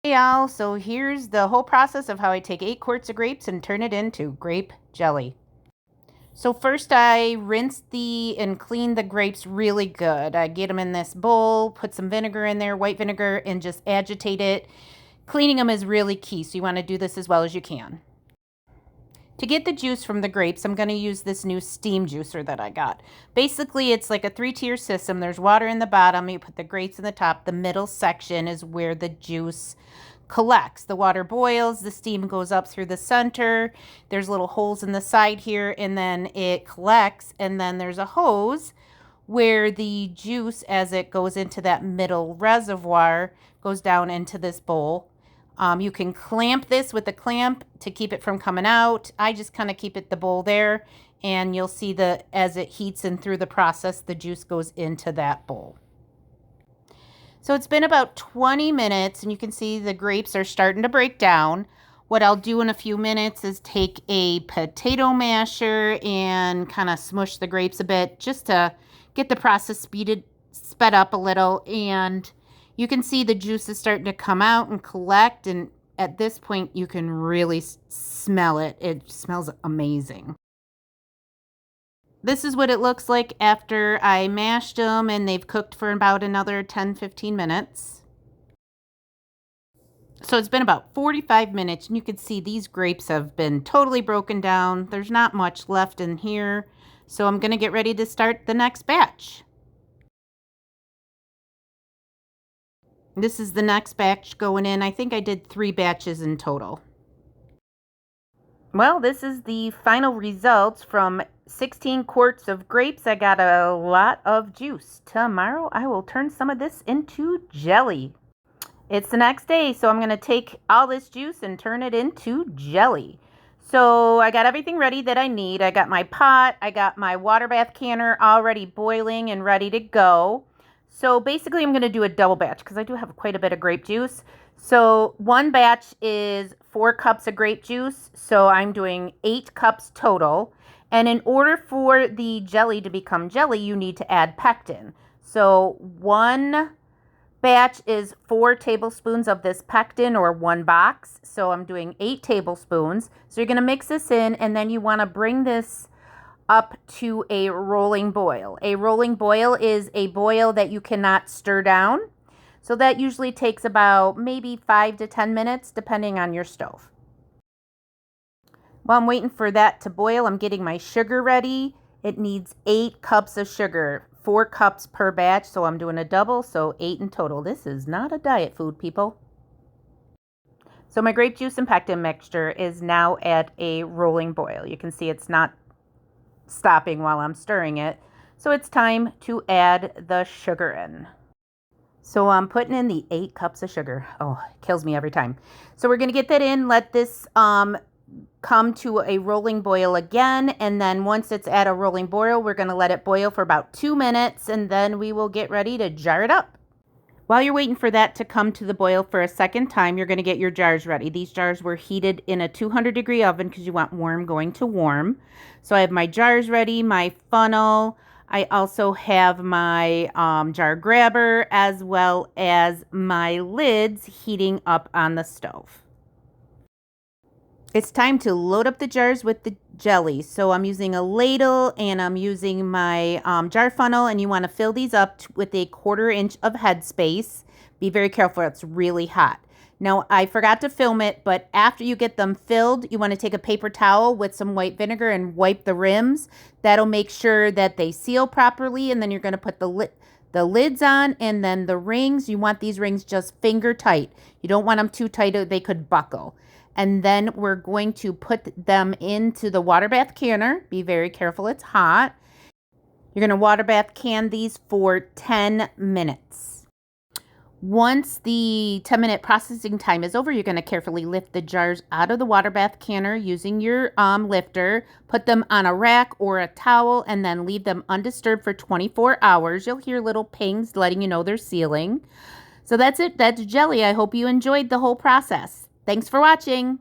Hey y'all, so here's the whole process of how I take 8 quarts of grapes and turn it into grape jelly. So first I rinse and clean the grapes really good. I get them in this bowl, put some vinegar in there, white vinegar, and just agitate it. Cleaning them is really key, so you want to do this as well as you can. To get the juice from the grapes, I'm going to use this new steam juicer that I got. Basically, it's like a 3-tier system. There's water in the bottom. You put the grapes in the top. The middle section is where the juice collects. The water boils. The steam goes up through the center. There's little holes in the side here, and then it collects. And then there's a hose where the juice, as it goes into that middle reservoir, goes down into this bowl. You can clamp this with a clamp to keep it from coming out. I just kind of keep the bowl there, and you'll see as it heats and through the process, the juice goes into that bowl. So it's been about 20 minutes, and you can see the grapes are starting to break down. What I'll do in a few minutes is take a potato masher and kind of smush the grapes a bit just to get the process sped up a little, and you can see the juice is starting to come out and collect, and at this point you can really smell it. It smells amazing. This is what it looks like after I mashed them and they've cooked for about another 10-15 minutes. So it's been about 45 minutes, and you can see these grapes have been totally broken down. There's not much left in here, so I'm going to get ready to start the next batch. This is the next batch going in. I think I did 3 batches in total. Well, this is the final results from 16 quarts of grapes. I got a lot of juice. Tomorrow I will turn some of this into jelly. It's the next day, so I'm going to take all this juice and turn it into jelly. So I got everything ready that I need. I got my pot. I got my water bath canner already boiling and ready to go. So basically I'm going to do a double batch because I do have quite a bit of grape juice. So one batch is 4 cups of grape juice. So I'm doing 8 cups total. And in order for the jelly to become jelly, you need to add pectin. So one batch is 4 tablespoons of this pectin, or 1 box. So I'm doing 8 tablespoons. So you're going to mix this in, and then you want to bring this up to a rolling boil. A rolling boil is a boil that you cannot stir down. So that usually takes about maybe 5 to 10 minutes, depending on your stove. While I'm waiting for that to boil, I'm getting my sugar ready. It needs 8 cups of sugar, 4 cups per batch, so I'm doing a double, so 8 in total. This is not a diet food, people. So my grape juice and pectin mixture is now at a rolling boil. You can see it's not stopping while I'm stirring it. So it's time to add the sugar in. So I'm putting in the 8 cups of sugar. Oh, it kills me every time. So we're going to get that in, let this come to a rolling boil again, and then once it's at a rolling boil, we're going to let it boil for about 2 minutes, and then we will get ready to jar it up. While you're waiting for that to come to the boil for a second time, you're going to get your jars ready. These jars were heated in a 200-degree oven because you want warm going to warm. So I have my jars ready, my funnel. I also have my jar grabber, as well as my lids heating up on the stove. It's time to load up the jars with the jelly. So I'm using a ladle and I'm using my jar funnel, and you want to fill these up with a 1/4 inch of headspace. Be very careful, it's really hot. Now, I forgot to film it, but after you get them filled, you want to take a paper towel with some white vinegar and wipe the rims. That'll make sure that they seal properly, and then you're going to put the lids on, and then the rings. You want these rings just finger tight. You don't want them too tight or they could buckle. And then we're going to put them into the water bath canner. Be very careful, it's hot. You're going to water bath can these for 10 minutes. Once the 10-minute processing time is over, you're going to carefully lift the jars out of the water bath canner using your lifter. Put them on a rack or a towel, and then leave them undisturbed for 24 hours. You'll hear little pings letting you know they're sealing. So that's it. That's jelly. I hope you enjoyed the whole process. Thanks for watching.